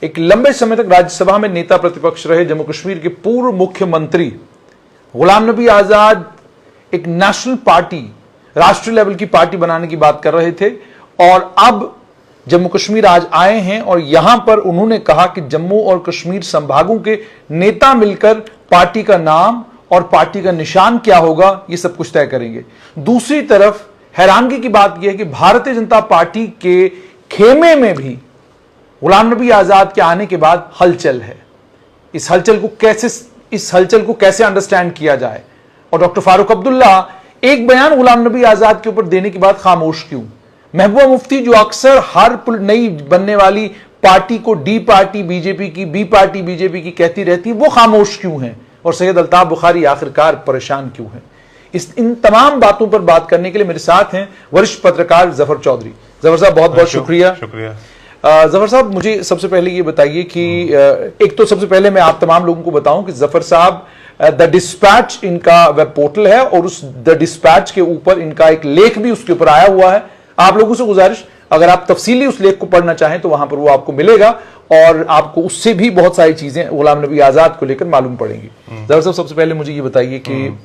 एक लंबे समय तक राज्यसभा में नेता प्रतिपक्ष रहे जम्मू कश्मीर के पूर्व मुख्यमंत्री गुलाम नबी आजाद एक नेशनल पार्टी, राष्ट्रीय लेवल की पार्टी बनाने की बात कर रहे थे और अब जम्मू कश्मीर आज आए हैं और यहां पर उन्होंने कहा कि जम्मू और कश्मीर संभागों के नेता मिलकर पार्टी का नाम और पार्टी का निशान क्या होगा यह सब कुछ तय करेंगे। दूसरी तरफ हैरानगी की बात यह है कि भारतीय जनता पार्टी के खेमे में भी गुलाम नबी आजाद के आने के बाद हलचल है। इस हलचल को कैसे अंडरस्टैंड किया जाए और डॉक्टर फारूक अब्दुल्ला एक बयान गुलाम नबी आजाद के ऊपर देने के बाद खामोश क्यों? महबूबा मुफ्ती जो अक्सर हर नई बनने वाली पार्टी को डी पार्टी बीजेपी की, बी पार्टी बीजेपी की कहती रहती, वो खामोश क्यों हैं? और सैयद अल्ताफ बुखारी आखिरकार परेशान क्यों हैं? इन तमाम बातों पर बात करने के लिए मेरे साथ हैं वरिष्ठ पत्रकार जफर चौधरी। जफर साहब बहुत बहुत शुक्रिया। जफर साहब मुझे सबसे पहले ये बताइए कि एक तो सबसे पहले मैं आप तमाम लोगों को बताऊं कि जफर साहब द डिस्पैच इनका वेब पोर्टल है और उस द डिस्पैच के ऊपर इनका एक लेख भी उसके ऊपर आया हुआ है। आप लोगों से गुजारिश, अगर आप तफसीली उस लेख को पढ़ना चाहें तो वहां पर वो आपको मिलेगा और आपको उससे भी बहुत सारी चीजें गुलाम नबी आजाद को लेकर मालूम पड़ेंगी। जफर साहब सबसे पहले मुझे ये बताइए कि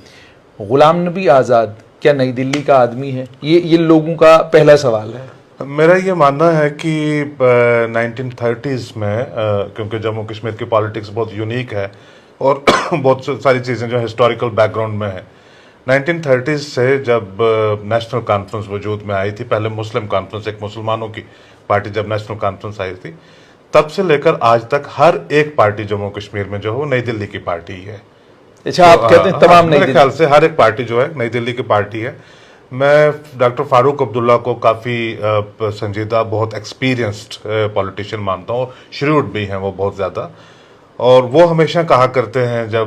गुलाम नबी आजाद क्या नई दिल्ली का आदमी है? ये लोगों का पहला सवाल है। मेरा ये मानना है कि 1930s में क्योंकि जम्मू कश्मीर की पॉलिटिक्स बहुत यूनिक है और बहुत सारी चीज़ें जो हिस्टोरिकल बैकग्राउंड में है, 1930s से जब नेशनल कॉन्फ्रेंस वजूद में आई थी, पहले मुस्लिम कॉन्फ्रेंस, एक मुसलमानों की पार्टी, जब नेशनल कॉन्फ्रेंस आई थी तब से लेकर आज तक हर एक पार्टी जम्मू कश्मीर में जो है वो नई दिल्ली की पार्टी ही है। अच्छा, आप कहते हैं तमाम नई मेरे ख्याल से हर एक पार्टी जो है नई दिल्ली की पार्टी है। मैं डॉक्टर फारूक अब्दुल्ला को काफ़ी संजीदा, बहुत एक्सपीरियंस्ड पॉलिटिशियन मानता हूँ, श्रूड भी हैं वो बहुत ज़्यादा, और वो हमेशा कहा करते हैं जब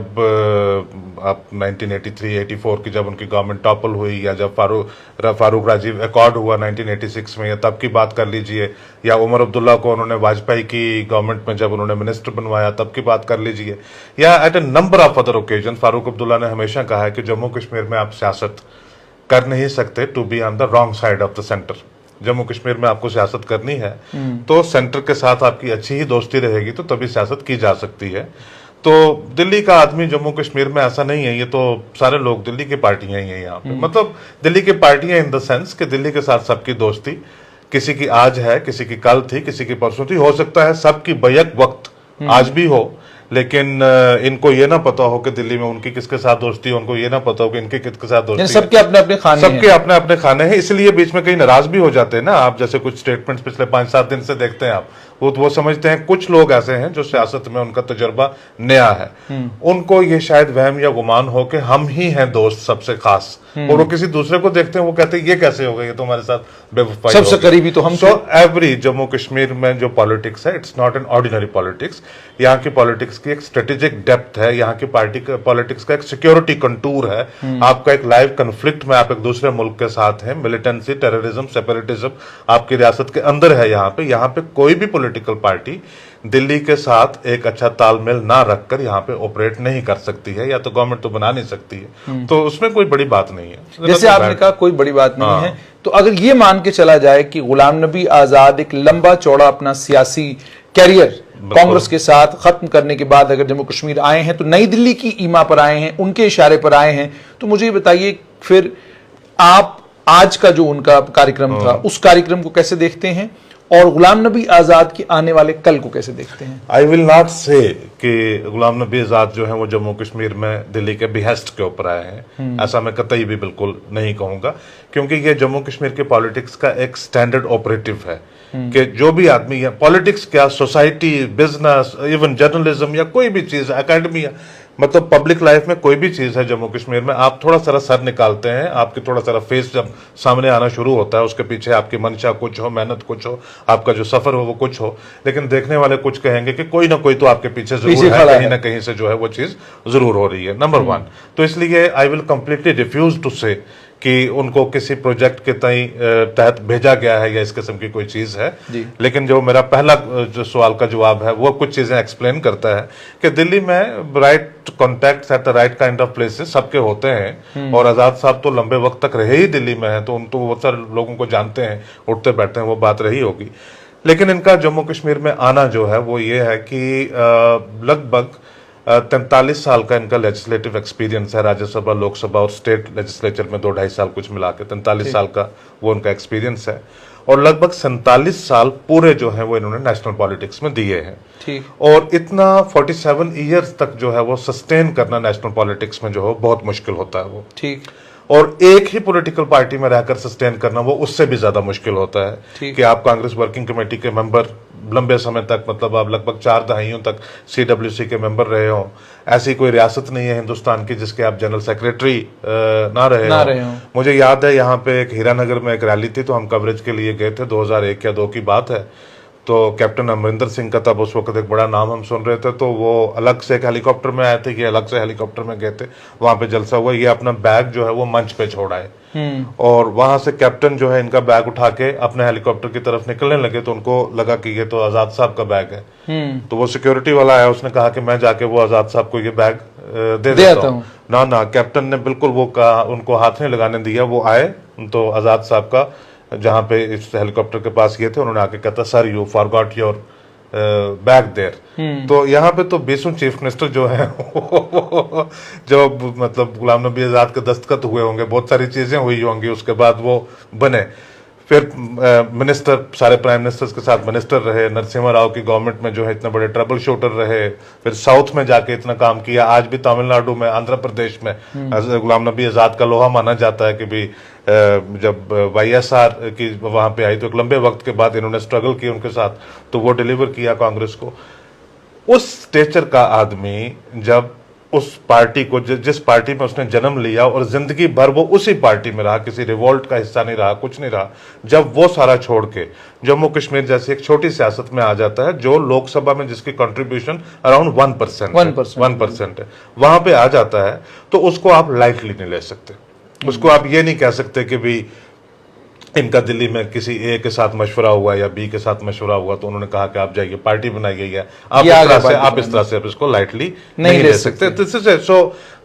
आप 1983-84 की जब उनकी गवर्नमेंट टॉपल हुई या जब फारूक राजीव अकॉर्ड हुआ 1986 में, या तब की बात कर लीजिए, या उमर अब्दुल्ला को उन्होंने वाजपेयी की गवर्नमेंट में जब उन्होंने मिनिस्टर बनवाया तब की बात कर लीजिए, या at a number of other occasion Farooq Abdullah ने हमेशा कहा है कि जम्मू कश्मीर में आप सियासत कर नहीं सकते to be on the wrong side of the centre. Jammu Kashmir में आपको सियासत करनी है तो सेंटर के साथ आपकी अच्छी ही दोस्ती रहेगी तो तभी सियासत की जा सकती है। तो दिल्ली का आदमी जम्मू कश्मीर में ऐसा नहीं है, ये तो सारे लोग दिल्ली की पार्टियां ही हैं यहाँ पे, मतलब दिल्ली की पार्टियां इन द सेंस कि दिल्ली के साथ सबकी दोस्ती, किसी की आज है, किसी की कल थी, किसी की परसों थी, हो सकता है सबकी बैक वक्त आज भी हो, लेकिन इनको ये ना पता हो कि दिल्ली में उनकी किसके साथ दोस्ती है, उनको ये ना पता हो कि इनके किसके साथ दोस्ती है। सबके अपने अपने खाने, सबके अपने अपने खाने हैं, इसलिए बीच में कहीं नाराज भी हो जाते हैं ना। आप जैसे कुछ स्टेटमेंट्स पिछले 5-7 दिन से देखते हैं आप, वो समझते हैं, कुछ लोग ऐसे हैं जो सियासत में उनका तजुर्बा नया है, उनको ये शायद वहम या गुमान हो कि हम ही हैं दोस्त सबसे खास, और वो किसी दूसरे को देखते हैं, वो कहते हैं ये कैसे हो गया, ये तो हमारे साथ बेवफाई, सबसे करीबी तो हम। सो एवरी जम्मू कश्मीर में जो पॉलिटिक्स है, it's not an ordinary politics. यहाँ की पॉलिटिक्स की एक स्ट्रेटेजिक डेप्थ है, यहाँ की पार्टी का पॉलिटिक्स का एक सिक्योरिटी कंटूर है, आपका एक लाइव कन्फ्लिक्ट में आप एक दूसरे मुल्क के साथ हैं, मिलिटेंसी, टेररिज्म, सेपरेटिज्म आपकी रियासत के अंदर है। यहाँ पे कोई भी पॉलिटिकल पार्टी दिल्ली के साथ एक अच्छा तालमेल ना रखकर यहाँ पे ऑपरेट नहीं कर सकती है, या तो गवर्नमेंट तो बना नहीं सकती है, तो उसमें कोई बड़ी बात नहीं है। जैसे आपने कहा कोई बड़ी बात नहीं है, तो अगर ये मान के चला जाए कि गुलाम नबी आजाद एक लंबा चौड़ा अपना सियासी कैरियर कांग्रेस के साथ खत्म करने के बाद अगर जम्मू कश्मीर आए हैं तो नई दिल्ली की ईमा पर आए हैं, उनके इशारे पर आए हैं, तो मुझे ये बताइए फिर आप आज का जो उनका कार्यक्रम था उस कार्यक्रम को कैसे देखते हैं और गुलाम नबी आजाद के आने वाले कल को कैसे देखते हैं? आई विल नॉट से कि गुलाम नबी आजाद जो है वो जम्मू कश्मीर में दिल्ली के बिहेस्ट के ऊपर आए हैं, ऐसा मैं कतई भी बिल्कुल नहीं कहूंगा, क्योंकि ये जम्मू कश्मीर के पॉलिटिक्स का एक स्टैंडर्ड ऑपरेटिव है कि जो भी आदमी है, पॉलिटिक्स क्या, सोसाइटी, बिजनेस, इवन जर्नलिज्म या कोई भी चीज, एकेडमी, मतलब पब्लिक लाइफ में कोई भी चीज है जम्मू कश्मीर में, आप थोड़ा सा सर निकालते हैं, आपके थोड़ा सा फेस जब सामने आना शुरू होता है, उसके पीछे आपकी मंशा कुछ हो, मेहनत कुछ हो, आपका जो सफर हो वो कुछ हो, लेकिन देखने वाले कुछ कहेंगे कि कोई ना कोई तो आपके पीछे जरूर है, कहीं ना कहीं से जो है वो चीज जरूर हो रही है, नंबर 1। तो इसलिए I will completely refuse to say कि उनको किसी प्रोजेक्ट के तहत भेजा गया है या इस किस्म की कोई चीज है, लेकिन जो मेरा पहला जो सवाल का जवाब है वो कुछ चीजें एक्सप्लेन करता है कि दिल्ली में right contacts at the right kind of places सबके होते हैं, और आजाद साहब तो लंबे वक्त तक रहे ही दिल्ली में है, तो उन तो बहुत सारे लोगों को जानते हैं, उठते बैठते हैं, वो बात रही होगी। लेकिन इनका जम्मू कश्मीर में आना जो है वो ये है कि लगभग 43 साल का इनका लेजिस्लेटिव एक्सपीरियंस है, राज्यसभा, लोकसभा और स्टेट लेजिस्लेचर में 2-2.5 साल कुछ मिला के 43 साल का वो उनका एक्सपीरियंस है। और लगभग 47 साल पूरे जो है वो इन्होंने नेशनल पॉलिटिक्स में दिए हैं। ठीक। और इतना 47 ईयर्स तक जो है वो सस्टेन करना नेशनल पॉलिटिक्स में जो है बहुत मुश्किल होता है वो। ठीक। और एक ही पॉलिटिकल पार्टी में रहकर सस्टेन करना वो उससे भी ज्यादा मुश्किल होता है कि आप कांग्रेस वर्किंग कमेटी के मेंबर लंबे समय तक, मतलब आप लगभग 4 दहाइयों तक CWC के मेंबर रहे हो। ऐसी कोई रियासत नहीं है हिंदुस्तान की जिसके आप जनरल सेक्रेटरी ना रहे हो। मुझे याद है यहाँ पे एक हीरानगर में एक रैली थी, तो हम कवरेज के लिए गए थे, 2001 या 2 की बात है। तो कैप्टन अमरिंदर सिंह का तब उस वक्त एक बड़ा नाम हम सुन रहे थे, तो वो अलग से एक हेलीकॉप्टर में आए थे, ये अलग से हेलीकॉप्टर में गए थे, वहां पे जलसा हुआ। ये अपना बैग जो है वो मंच पे छोड़ा है और वहां से कैप्टन जो है इनका बैग उठा के अपने हेलीकॉप्टर की तरफ निकलने लगे, तो उनको लगा कि ये तो आजाद साहब का बैग है। तो वो सिक्योरिटी वाला आया, उसने कहा कि मैं जाके वो आजाद साहब को ये बैग दे देता हूँ। ना कैप्टन ने बिल्कुल वो कहा, उनको हाथ नहीं लगाने दिया। वो आए तो आजाद साहब का जहां पे इस हेलीकॉप्टर के पास ये थे, उन्होंने आके कहता sir you forgot your bag there. तो यहाँ पे तो 20वें चीफ मिनिस्टर जो है जो मतलब गुलाम नबी आजाद के दस्तखत हुए होंगे, बहुत सारी चीजें हुई होंगी, उसके बाद वो बने। फिर मिनिस्टर, सारे प्राइम मिनिस्टर्स के साथ मिनिस्टर रहे, नरसिम्हा राव की गवर्नमेंट में जो है इतने बड़े ट्रबल शूटर रहे। फिर साउथ में जाके इतना काम किया। आज भी तमिलनाडु में, आंध्र प्रदेश में गुलाम नबी आजाद का लोहा माना जाता है कि भी जब YSR की वहां पे आई तो एक लंबे वक्त के बाद इन्होंने स्ट्रगल किया उनके साथ, तो वो डिलीवर किया कांग्रेस को। उस स्टेचर का आदमी जब उस पार्टी को, जिस पार्टी में उसने जन्म लिया और जिंदगी भर वो उसी पार्टी में रहा, किसी रिवोल्ट का हिस्सा नहीं रहा, कुछ नहीं रहा, जब वो सारा छोड़ के जम्मू कश्मीर जैसी एक छोटी सियासत में आ जाता है, जो लोकसभा में जिसकी कंट्रीब्यूशन अराउंड 1% है, वहां पे आ जाता है, तो उसको आप लाइटली नहीं ले सकते। उसको आप ये नहीं कह सकते कि भी इनका दिल्ली में किसी ए के साथ मशवरा हुआ या बी के साथ मशवरा हुआ, तो उन्होंने कहा कि आप जाइए, पार्टी बनाई गई है, आप इस तरह से आप इसको लाइटली नहीं ले सकते। This is so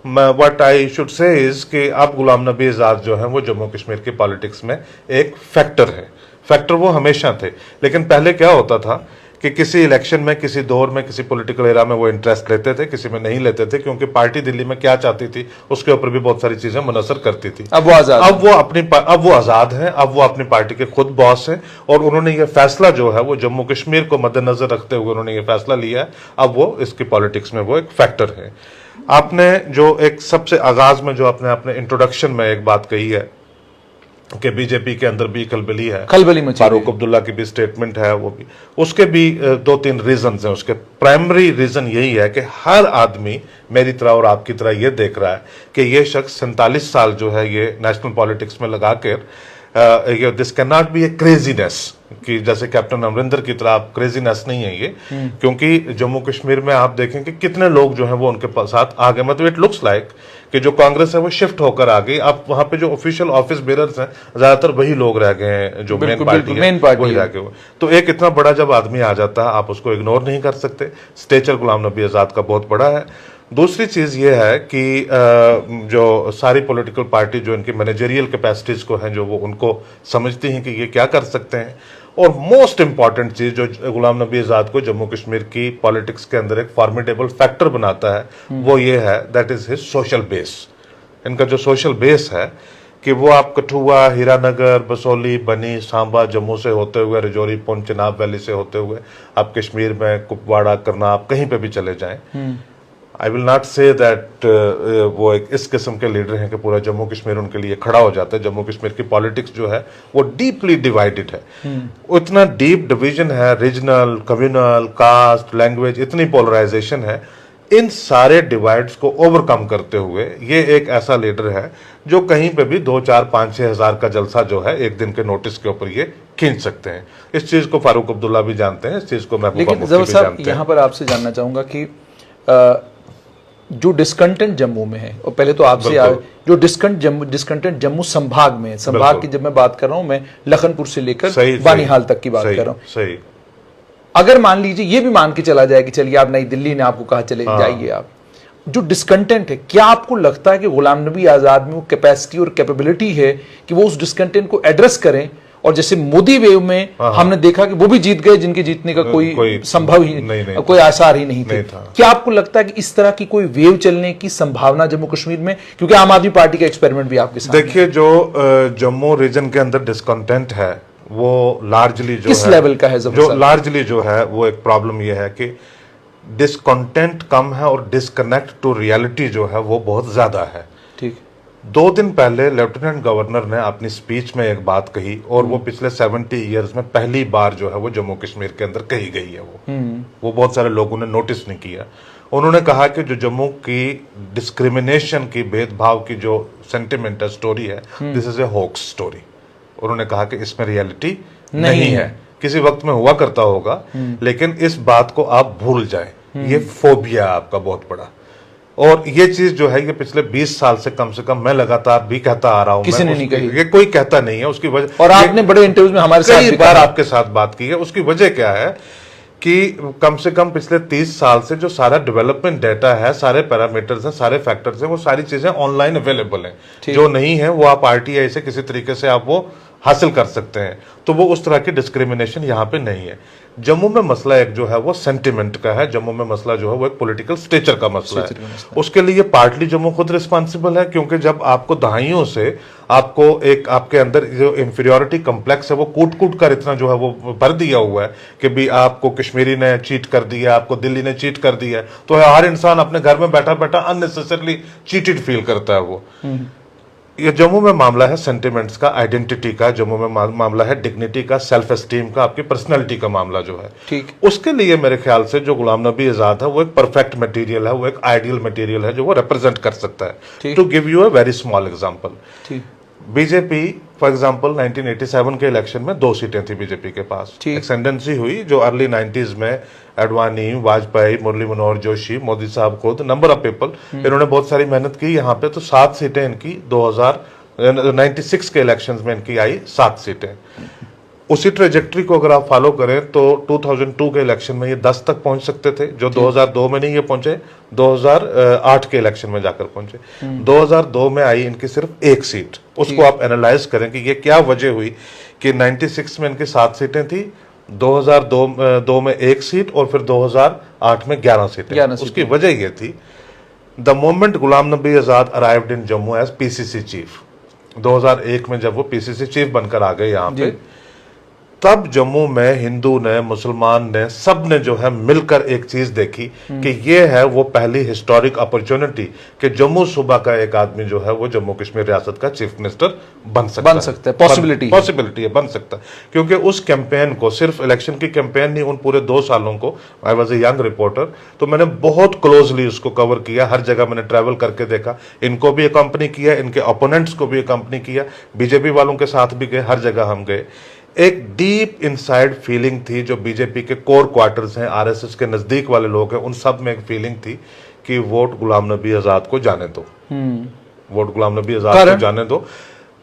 what I should say is कि आप गुलाम नबी आजाद जो है वो जम्मू कश्मीर की पॉलिटिक्स में एक फैक्टर है। फैक्टर वो हमेशा थे, लेकिन पहले क्या होता था कि किसी इलेक्शन में, किसी दौर में, किसी पॉलिटिकल एरा में वो इंटरेस्ट लेते थे, किसी में नहीं लेते थे, क्योंकि पार्टी दिल्ली में क्या चाहती थी उसके ऊपर भी बहुत सारी चीजें मुनसर करती थी। अब वो आजाद, अब वो आजाद हैं, अब वो अपनी पार्टी के खुद बॉस हैं, और उन्होंने ये फैसला जो है वो जम्मू कश्मीर को मद्देनजर रखते हुए उन्होंने ये फैसला लिया है। अब वो इसकी पॉलिटिक्स में वो एक फैक्टर है। आपने जो एक सबसे आगाज में जो आपने अपने इंट्रोडक्शन में एक बात कही है कि बीजेपी के अंदर भी खलबली है, फारूक अब्दुल्ला की भी स्टेटमेंट है, वो भी, उसके भी 2-3 रीजंस हैं। उसके प्राइमरी रीजन यही है कि हर आदमी मेरी तरह और आपकी तरह ये देख रहा है कि ये शख्स 47 साल जो है ये नेशनल पॉलिटिक्स में लगा कर, this can not be A craziness, कि जैसे कैप्टन अमरिंदर की तरह आप क्रेजीनेस नहीं है ये, क्योंकि जम्मू कश्मीर में आप देखें कि कितने लोग जो हैं वो उनके साथ आ गए। मतलब इट लुक्स लाइक कि जो कांग्रेस है वो शिफ्ट होकर आ गई। अब वहां पे जो ऑफिशियल ऑफिस बेरर्स हैं ज्यादातर वही लोग रह गए हैं, जो मेन पार्टी वही रह गए। तो एक इतना बड़ा जब आदमी आ जाता है, आप उसको इग्नोर नहीं कर सकते। स्टेचर गुलाम नबी आजाद का बहुत बड़ा है। दूसरी चीज ये है कि जो सारी पॉलिटिकल पार्टी जो इनकी मैनेजरियल कैपेसिटीज को हैं, जो वो उनको समझती हैं कि ये क्या कर सकते हैं। और मोस्ट इंपॉर्टेंट चीज जो गुलाम नबी आजाद को जम्मू कश्मीर की पॉलिटिक्स के अंदर एक फॉर्मिडेबल फैक्टर बनाता है, वो ये है, that is his social base. इनका जो सोशल बेस है कि वो आप कठुआ, हीरानगर, बसोली, बनी, सांबा, जम्मू से होते हुए रजौरी, पुंछ, चिनाब वैली से होते हुए आप कश्मीर में कुपवाड़ा, करनाल, कहीं पे भी चले जाएं, I will not say that वो एक इस किस्म के लीडर हैं कि पूरा जम्मू कश्मीर उनके लिए खड़ा हो जाता है। जम्मू कश्मीर की पॉलिटिक्स जो है वो डीपली डिवाइडेड है। उतना डीप डिवीजन है, रीजनल, कम्युनल, कास्ट, लैंग्वेज, इतनी पोलराइजेशन है। इन सारे डिवाइड्स को ओवरकम करते हुए ये एक ऐसा लीडर है जो कहीं पे भी 2, 4, 5, 6 हजार का जलसा जो है एक दिन के नोटिस के ऊपर ये खींच सकते हैं। इस चीज को फारूक अब्दुल्ला भी जानते हैं, इस चीज को महबूबा मुफ्ती भी जानते हैं। यहाँ पर आपसे जानना चाहूंगा कि जो डिस्कंटेंट जम्मू में है, और पहले तो आपसे जो डिस्कंटेंट जम्मू संभाग में है, संभाग की जब मैं बात कर रहा हूं, मैं लखनपुर से लेकर बानीहाल तक की बात कर रहा हूं। सही। अगर मान लीजिए ये भी मान के चला जाए कि चलिए आप नई दिल्ली ने आपको कहा चले जाइए, आप जो डिस्कंटेंट है, क्या आपको लगता है कि गुलाम नबी आजाद में वो कैपेसिटी और कैपेबिलिटी है कि वो उस डिस्कंटेंट को एड्रेस करें और जैसे मोदी वेव में हमने देखा कि वो भी जीत गए जिनके जीतने का कोई संभव ही नहीं कोई आसार ही नहीं थे। था। क्या आपको लगता है कि इस तरह की कोई वेव चलने की संभावना जम्मू कश्मीर में, क्योंकि आम आदमी पार्टी का एक्सपेरिमेंट भी आपके साथ देखिए, जो जम्मू रीजन के अंदर डिस्कंटेंट है वो लार्जली जो किस है, लेवल का है? जो लार्जली जो है वो एक प्रॉब्लम ये है कि डिस्कंटेंट कम है और डिस्कनेक्ट टू रियलिटी जो है वो बहुत ज्यादा है। ठीक। 2 दिन पहले लेफ्टिनेंट गवर्नर ने अपनी स्पीच में एक बात कही और वो पिछले 70 इयर्स में पहली बार जो है वो जम्मू कश्मीर के अंदर कही गई है। वो बहुत सारे लोगों ने नोटिस नहीं किया। उन्होंने कहा कि जो जम्मू की डिस्क्रिमिनेशन की, भेदभाव की जो सेंटिमेंट है, स्टोरी है, this is a hoax story. उन्होंने कहा कि इसमें रियलिटी नहीं है। किसी वक्त में हुआ करता होगा, लेकिन इस बात को आप भूल जाएं। ये फोबिया आपका बहुत बड़ा, और ये चीज जो है ये पिछले 20 साल से कम मैं लगातार भी कहता आ रहा हूं। किसी ने नहीं कही, ये कोई कहता नहीं है। उसकी वजह, और आपने बड़े इंटरव्यूज में हमारे साथ कई बार आपके साथ बात की है। उसकी वजह क्या है कि कम से कम पिछले 30 साल से जो सारा डेवलपमेंट डाटा है, सारे पैरामीटर्स हैं, सारे फैक्टर्स हैं, वो सारी चीजें ऑनलाइन अवेलेबल हैं। जो नहीं है वो आप आरटीआई से किसी तरीके से आप वो हासिल कर सकते हैं। तो वो उस तरह की डिस्क्रिमिनेशन यहाँ पे नहीं है। जम्मू में मसला एक जो है वो सेंटिमेंट का है। जम्मू में मसला जो है वो एक पॉलिटिकल स्टेचर का मसला है। उसके लिए पार्टली जम्मू खुद रिस्पॉन्सिबल है, क्योंकि जब आपको दहाइयों से आपको एक आपके अंदर जो इंफीरियोरिटी कॉम्प्लेक्स है वो कूट कूट कर इतना जो है वो भर दिया हुआ है कि भी आपको कश्मीरी ने चीट कर दिया, आपको दिल्ली ने चीट कर दिया, तो हर इंसान अपने घर में बैठा बैठा अननेसेसरली चीटेड फील करता है। वो ये जम्मू में मामला है सेंटिमेंट्स का, आइडेंटिटी का। जम्मू में मामला है डिग्निटी का, सेल्फ एस्टीम का, आपकी पर्सनैलिटी का मामला जो है। ठीक। उसके लिए मेरे ख्याल से जो गुलाम नबी आजाद है वो एक परफेक्ट मटेरियल है, वो एक आइडियल मटेरियल है जो वो रिप्रेजेंट कर सकता है। To give you a very small example, BJP for example 1987 के इलेक्शन में 2 सीटें थी बीजेपी के पास। एक्सेंडेंसी हुई जो अर्ली 90s में एडवाणी, वाजपेयी, मुरली मनोहर जोशी, मोदी साहब खुद, नंबर ऑफ पीपल, इन्होंने बहुत सारी मेहनत की यहाँ पे। तो 7 सीटें इनकी 96 के इलेक्शंस में इनकी आई 7 सीटें। उसी ट्रेजेक्ट्री को अगर आप फॉलो करें तो 2002 के इलेक्शन में ये 10 तक पहुंच सकते थे, जो 2002 में नहीं ये पहुंचे, 2008 के इलेक्शन में जाकर पहुंचे। 2002 में आई इनकी सिर्फ 1 सीट। उसको आप एनालाइज करें कि ये क्या वजह हुई कि 96 में इनकी 7 सीटें थी, 2002 में 1 सीट, और फिर 2008 में 11 सीटें। उसकी वजह ये थी, the moment Ghulam Nabi Azad arrived in Jammu as PCC chief, 2001 में जब वो पीसीसी चीफ बनकर आ गए यहाँ पे, तब जम्मू में हिंदू ने, मुसलमान ने, सब ने जो है मिलकर एक चीज देखी कि ये है वो पहली हिस्टोरिक अपॉर्चुनिटी कि जम्मू सूबा का एक आदमी जो है वो जम्मू कश्मीर रियासत का चीफ मिनिस्टर बन सकता है। पॉसिबिलिटी है, बन सकता है। क्योंकि उस कैंपेन को, सिर्फ इलेक्शन की कैंपेन नहीं, उन पूरे 2 सालों को, I was a young reporter, तो मैंने बहुत क्लोजली उसको कवर किया। हर जगह मैंने ट्रैवल करके देखा, इनको भी अकम्पनी किया, इनके ओपोनेंट्स को भी अकम्पनी किया, बीजेपी वालों के साथ भी गए, हर जगह हम गए। एक डीप इनसाइड फीलिंग थी जो बीजेपी के कोर क्वार्टर्स हैं, आरएसएस के नजदीक वाले लोग हैं, उन सब में एक फीलिंग थी कि वोट गुलाम नबी आजाद को जाने दो, वोट गुलाम नबी आजाद को जाने दो।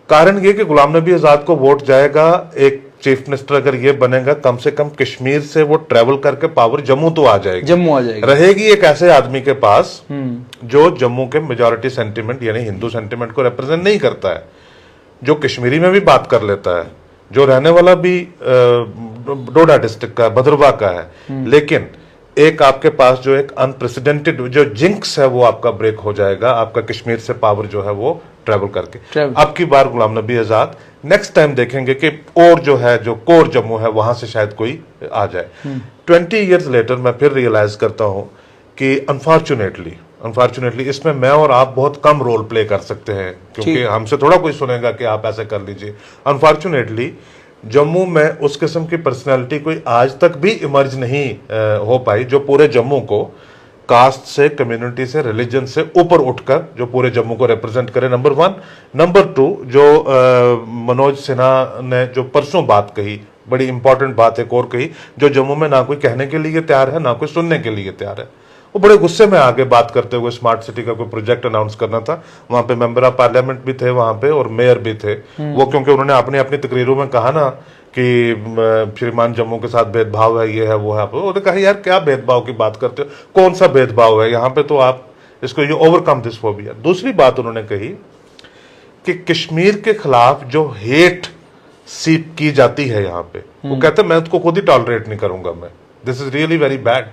कारण ये कि गुलाम नबी आजाद को वोट जाएगा, एक चीफ मिनिस्टर अगर ये बनेगा, कम से कम कश्मीर से वो ट्रेवल करके पावर जम्मू तो आ जाएगी, रहेगी एक ऐसे आदमी के पास जो जम्मू के मेजॉरिटी सेंटिमेंट यानी हिंदू सेंटिमेंट को रिप्रेजेंट नहीं करता है, जो कश्मीरी में भी बात कर लेता है, जो रहने वाला भी डोडा डिस्ट्रिक्ट का, भद्रवाह का है, लेकिन एक आपके पास जो एक अनप्रेसिडेंटेड जो जिंक्स है वो आपका ब्रेक हो जाएगा, आपका कश्मीर से पावर जो है वो ट्रेवल करके। अब की बार गुलाम नबी आजाद, नेक्स्ट टाइम देखेंगे कि और जो है जो कोर जम्मू है वहां से शायद कोई आ जाए। 20 ईयर्स लेटर मैं फिर रियलाइज करता हूं कि अनफॉर्चुनेटली इसमें मैं और आप बहुत कम रोल प्ले कर सकते हैं, क्योंकि हमसे थोड़ा कोई सुनेगा कि आप ऐसे कर लीजिए। अनफॉर्चुनेटली जम्मू में उस किस्म की पर्सनालिटी कोई आज तक भी इमर्ज नहीं हो पाई जो पूरे जम्मू को कास्ट से, कम्युनिटी से, रिलीजन से ऊपर उठकर जो पूरे जम्मू को रिप्रेजेंट करे, नंबर 1। नंबर 2, जो मनोज सिन्हा ने जो परसों बात कही, बड़ी इंपॉर्टेंट बात एक और कही, जो जम्मू में ना कोई कहने के लिए तैयार है, ना कोई सुनने के लिए तैयार है। वो बड़े गुस्से में आगे बात करते हुए स्मार्ट सिटी का कोई प्रोजेक्ट अनाउंस करना था, वहां पे मेंबर ऑफ पार्लियामेंट भी थे वहां पे और मेयर भी थे वो, क्योंकि उन्होंने अपनी अपनी तकरीरों में कहा ना कि श्रीमान जम्मू के साथ भेदभाव है, ये है वो है। उन्होंने कहा यार क्या भेदभाव की बात करते हो, कौन सा भेदभाव है यहाँ पे, तो आप इसको ये ओवरकम दिस फोबिया। दूसरी बात उन्होंने कही कि कश्मीर के खिलाफ जो हेट सीप की जाती है यहाँ पे। वो कहते हैं मैं उसको खुद ही टॉलरेट नहीं करूंगा, मैं this is really very bad.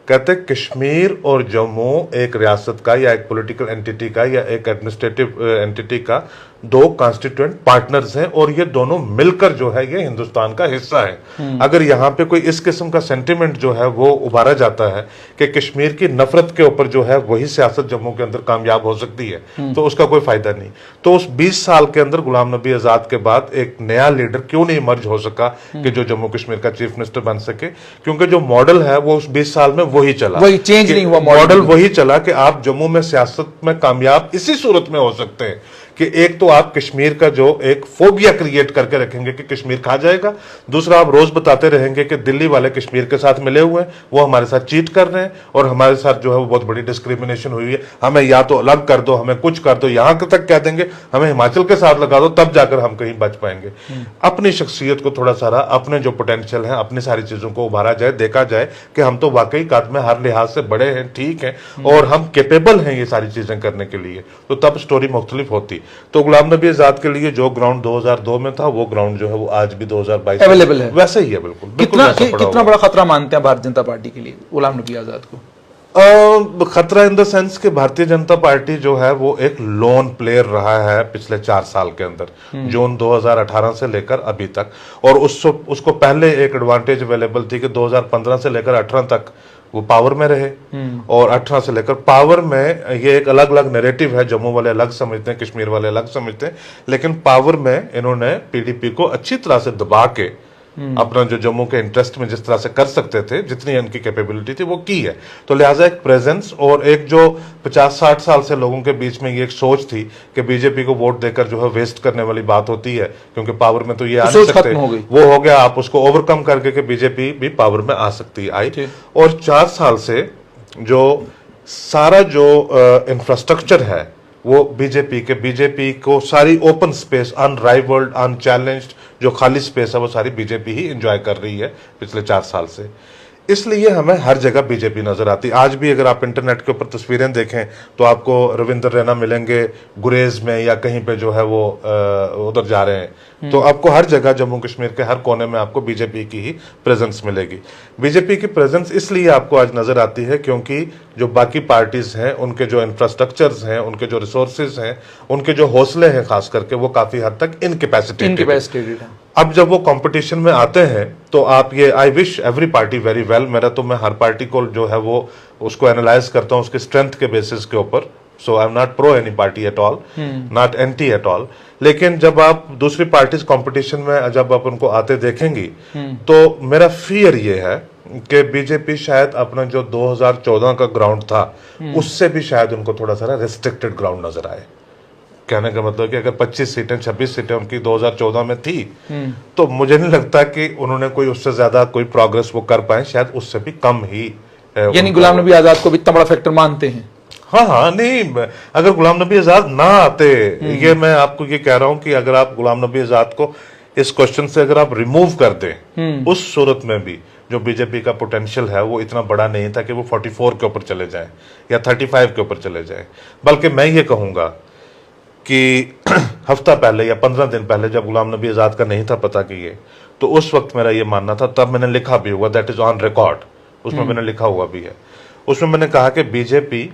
कहते हैं कश्मीर और जम्मू एक रियासत का या एक पॉलिटिकल एंटिटी का या एक एडमिनिस्ट्रेटिव एंटिटी का दो कॉन्स्टिट्यूएंट पार्टनर्स हैं और ये दोनों मिलकर जो है ये हिंदुस्तान का हिस्सा है। अगर यहाँ पे कोई इस किस्म का सेंटिमेंट जो है वो उभारा जाता है कि कश्मीर की नफरत के ऊपर जो है वही सियासत जम्मू के अंदर कामयाब हो सकती है, तो उसका कोई फायदा नहीं। तो उस 20 साल के अंदर गुलाम नबी आजाद के बाद एक नया लीडर क्यों नहीं इमर्ज हो सका कि जो जम्मू कश्मीर का चीफ मिनिस्टर बन सके? क्योंकि जो मॉडल है वो उस 20 साल में वही चला, वही चेंज नहीं हुआ। मॉडल वही चला कि आप जम्मू में सियासत में कामयाब इसी सूरत में हो सकते हैं कि एक तो आप कश्मीर का जो एक फोबिया क्रिएट करके रखेंगे कि कश्मीर खा जाएगा, दूसरा आप रोज बताते रहेंगे कि दिल्ली वाले कश्मीर के साथ मिले हुए हैं, वो हमारे साथ चीट कर रहे हैं और हमारे साथ जो है वो बहुत बड़ी डिस्क्रिमिनेशन हुई है, हमें या तो अलग कर दो, हमें कुछ कर दो, यहां तक कह देंगे हमें हिमाचल के साथ लगा दो, तब जाकर हम कहीं बच पाएंगे। अपनी शख्सियत को थोड़ा सारा, अपने जो पोटेंशियल है, अपनी सारी चीजों को उभारा जाए, देखा जाए कि हम तो वाकई कद में हर लिहाज से बड़े हैं, ठीक है, और हम कैपेबल हैं ये सारी चीजें करने के लिए, तो तब स्टोरी मुख्तलिफ होती। तो गुलाम नबी आजाद के लिए जो ग्राउंड 2002 में था वो ग्राउंड जो है वो आज भी 2022 अवेलेबल है, वैसे ही है। बिल्कुल कितना बड़ा खतरा मानते हैं भारतीय जनता पार्टी के लिए गुलाम नबी आजाद को? खतरा इन द सेंस कि भारतीय जनता पार्टी जो है वो एक लोन प्लेयर रहा है पिछले 4 साल के अंदर, जून 2018 से लेकर अभी तक, और उसको पहले एक एडवांटेज अवेलेबल थी कि 2015 से लेकर 18 तक वो पावर में रहे, और 18 से लेकर पावर में ये एक अलग अलग नैरेटिव है, जम्मू वाले अलग समझते हैं, कश्मीर वाले अलग समझते हैं, लेकिन पावर में इन्होंने पीडीपी को अच्छी तरह से दबा के अपना जो जम्मू के इंटरेस्ट में जिस तरह से कर सकते थे, जितनी इनकी कैपेबिलिटी थी वो की है। तो लिहाजा एक प्रेजेंस और एक जो 50-60 साल से लोगों के बीच में ये एक सोच थी कि बीजेपी को वोट देकर जो है वेस्ट करने वाली बात होती है, क्योंकि पावर में तो ये आ नहीं सकते, वो हो गया, आप उसको ओवरकम करके कि बीजेपी भी पावर में आ सकती आई। और 4 साल से जो सारा जो इंफ्रास्ट्रक्चर है वो बीजेपी को सारी ओपन स्पेस, अनराइवल्ड, अनचैलेंज्ड जो खाली स्पेस है वो सारी बीजेपी ही एंजॉय कर रही है पिछले 4 साल से। इसलिए हमें हर जगह बीजेपी नजर आती। आज भी अगर आप इंटरनेट के ऊपर तस्वीरें देखें तो आपको रविंद्र रैना मिलेंगे गुरेज में या कहीं पे जो है वो उधर जा रहे हैं, तो आपको हर जगह जम्मू कश्मीर के हर कोने में आपको बीजेपी की ही प्रेजेंस मिलेगी। बीजेपी की प्रेजेंस इसलिए आपको आज नजर आती है क्योंकि जो बाकी पार्टीज हैं उनके जो इंफ्रास्ट्रक्चर्स हैं, उनके जो रिसोर्सेज हैं, उनके जो हौसले हैं, खास करके वो काफी हद तक इनकेपेसिटेटेड है। अब जब वो कंपटीशन में आते हैं तो आप ये, I wish every party very well, मेरा तो मैं हर पार्टी को जो है वो उसको एनालाइज करता हूँ उसके स्ट्रेंथ के बेसिस के ऊपर। So I am not pro any party at all, not anti at all, लेकिन जब आप दूसरी पार्टीज कंपटीशन में जब आप उनको आते देखेंगी तो मेरा फियर ये है कि बीजेपी शायद अपना जो 2014 का ग्राउंड था उससे भी शायद उनको थोड़ा सा रेस्ट्रिक्टेड ग्राउंड नजर आए। कहने का मतलब कि अगर 25 सीटें 26 सीटें उनकी 2014 में थी तो मुझे नहीं लगता कि उन्होंने कोई उससे ज्यादा कोई प्रोग्रेस वो कर पाए, शायद उससे भी कम ही। यानी गुलाम नबी आजाद को भी इतना बड़ा फैक्टर मानते हैं? हाँ, नहीं, अगर गुलाम नबी आजाद ना आते, ये मैं आपको ये कह रहा हूं कि अगर आप गुलाम नबी आजाद को इस क्वेश्चन से अगर आप रिमूव कर दें, उस सूरत में भी जो बीजेपी का पोटेंशियल है वो इतना बड़ा नहीं था कि वो 44 के ऊपर चले जाए या 35 के ऊपर चले जाए। बल्कि मैं ये कहूंगा कि हफ्ता पहले या 15 दिन पहले जब गुलाम नबी आजाद का नहीं था पता कि ये, तो उस वक्त मेरा ये मानना था, तब मैंने लिखा भी हुआ, दैट इज ऑन रिकॉर्ड, उसमें मैंने लिखा हुआ भी है, उसमें मैंने कहा कि बीजेपी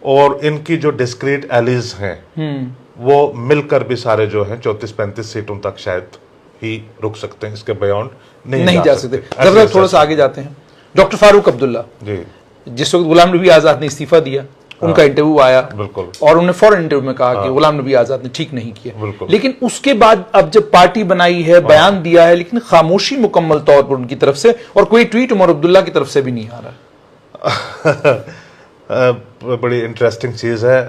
और इनकी जो डिस्क्रीट एलीज हैं वो मिलकर भी सारे जो हैं 34-35 सीटों तक शायद ही रुक सकते हैं, इसके बियॉन्ड नहीं जा सकते। जरा थोड़ा सा आगे जाते हैं। डॉक्टर फारूक अब्दुल्ला जी, जिस वक्त गुलाम नबी आजाद ने इस्तीफा दिया, उनका इंटरव्यू आया, बिल्कुल, और उन्होंने फौरन इंटरव्यू में कहा कि गुलाम नबी आजाद ने ठीक नहीं किया, लेकिन उसके बाद अब जब पार्टी बनाई है, बयान दिया है, लेकिन खामोशी मुकम्मल तौर पर उनकी तरफ से, और कोई ट्वीट उमर अब्दुल्ला की तरफ से भी नहीं आ रहा। बड़ी इंटरेस्टिंग चीज है।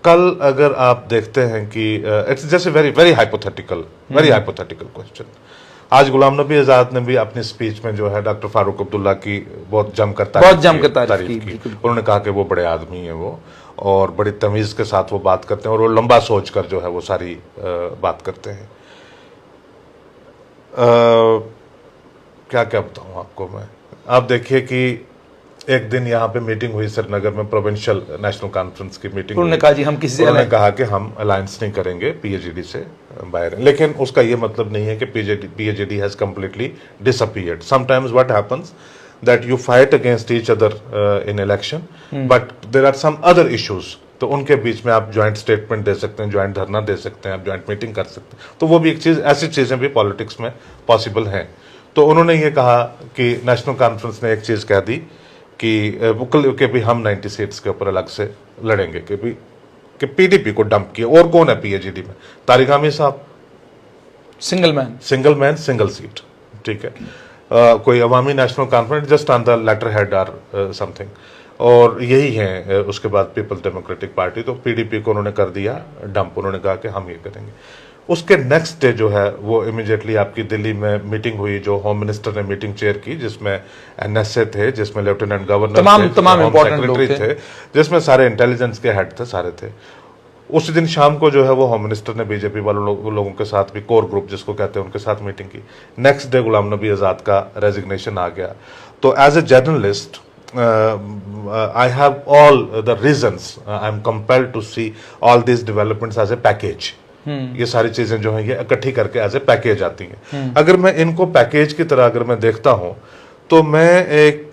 कल अगर आप देखते हैं कि it's just very very hypothetical question, आज गुलाम नबी आजाद ने भी अपनी स्पीच में जो है डॉक्टर फारूक अब्दुल्ला की बहुत जमकर तारीफ की। उन्होंने कहा कि वो बड़े आदमी हैं वो, और बड़ी तमीज के साथ वो बात करते हैं, और वो लंबा सोच कर जो है वो सारी बात करते हैं। क्या क्या बताऊं आपको मैं, आप देखिए कि एक दिन यहाँ पे मीटिंग हुई श्रीनगर में, प्रोविंशियल नेशनल कॉन्फ्रेंस की मीटिंग। उन्होंने कहा जी हम किसी से उन्होंने कहा कि हम अलायंस नहीं करेंगे पीएचडी से बाहर, लेकिन उसका ये मतलब नहीं है कि PhD has completely disappeared. Sometimes what happens that you fight against each other in election, but there are some other issues, तो उनके बीच में आप ज्वाइंट स्टेटमेंट दे सकते हैं, ज्वाइंट धरना दे सकते हैं, आप ज्वाइंट मीटिंग कर सकते हैं, तो वो भी एक चीज़, ऐसी चीज़ें भी पॉलिटिक्स में पॉसिबल हैं। तो उन्होंने ये कहा कि नेशनल कॉन्फ्रेंस ने एक चीज़ कह दी कि भी हम 90 सीट्स के ऊपर अलग से लड़ेंगे, कि पीडीपी को डंप किया। और कौन है पीएचडी में? तारिक आमिर साहब, सिंगल मैन सिंगल सीट, ठीक है। कोई Awami national conference just on the letterhead or something, और यही है। उसके बाद पीपल्स डेमोक्रेटिक पार्टी, तो पीडीपी को उन्होंने कर दिया डंप। उन्होंने कहा कि हम ये करेंगे। उसके नेक्स्ट डे जो है वो इमीडिएटली आपकी दिल्ली में मीटिंग हुई, जो होम मिनिस्टर ने मीटिंग चेयर की, जिसमें एनएसए थे, जिसमें लेफ्टिनेंट गवर्नर तमाम इंपॉर्टेंट लोग थे, जिसमें सारे इंटेलिजेंस के हेड थे, सारे थे। उस दिन शाम को जो है वो होम मिनिस्टर ने बीजेपी वालों लोगों के साथ भी, कोर ग्रुप जिसको कहते हैं, उनके साथ मीटिंग की। नेक्स्ट डे गुलाम नबी आज़ाद का रेजिग्नेशन आ गया। तो as a journalist I have all the reasons, I am compelled to see all this developments as a package. ये सारी चीजें जो हैं ये इकट्ठी करके एज ए पैकेज आती हैं। अगर मैं इनको पैकेज की तरह अगर मैं देखता हूं, तो मैं एक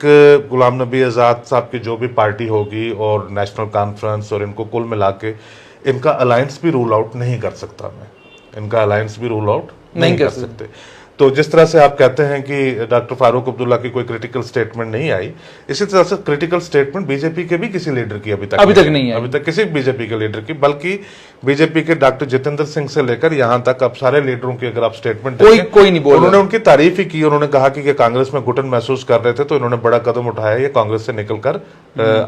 गुलाम नबी आज़ाद साहब की जो भी पार्टी होगी और नेशनल कॉन्फ्रेंस और इनको कुल मिला के इनका अलायंस भी रूल आउट नहीं कर सकता। मैं इनका अलायंस भी रूल आउट नहीं कर सकते। तो जिस तरह से आप कहते हैं कि डॉक्टर फारूक अब्दुल्ला की कोई क्रिटिकल स्टेटमेंट नहीं आई, इसी तरह से क्रिटिकल स्टेटमेंट बीजेपी के भी किसी लीडर की अभी तक नहीं आई। अभी तक किसी बीजेपी के लीडर की, बल्कि बीजेपी के डॉक्टर जितेंद्र सिंह से लेकर यहां तक अब सारे लीडरों की अगर आप स्टेटमेंट कोई नहीं बोल। उन्होंने उनकी तारीफ ही की। उन्होंने कहा कि कांग्रेस में घुटन महसूस कर रहे थे, तो इन्होंने बड़ा कदम उठाया, ये कांग्रेस से निकलकर